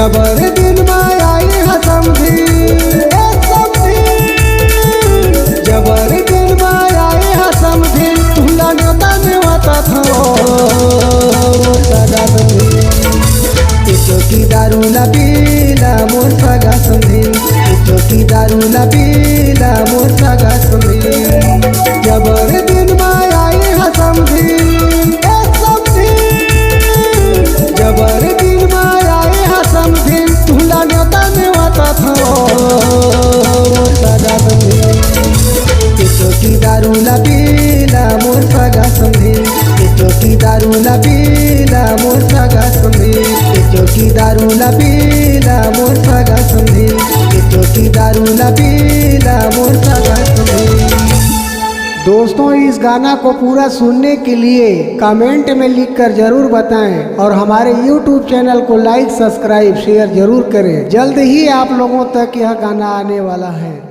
जबर दिन में आई है समधी, जबर दिन में आई है समधी, तुला नेता नेवाता था सगा समधी। की दारू ना पीला मोर सगा समधी, की दारू ना पीला मोर सगा समधी। जबर दिन में आई है समधी, जबर दिन में आई है समधी, तुला नेता नेवाता था सगा समधी। की दारू ना पीला मोर सगा समधी, की दारू ना पीला मोर सगा समधी, की दारू ना पीला मोर सगा समधी, की दारू ना पीला मोर सगा समधी। दोस्तों, इस गाना को पूरा सुनने के लिए कमेंट में लिखकर जरूर बताएं और हमारे YouTube चैनल को लाइक, सब्सक्राइब, शेयर जरूर करें। जल्द ही आप लोगों तक यह गाना आने वाला है।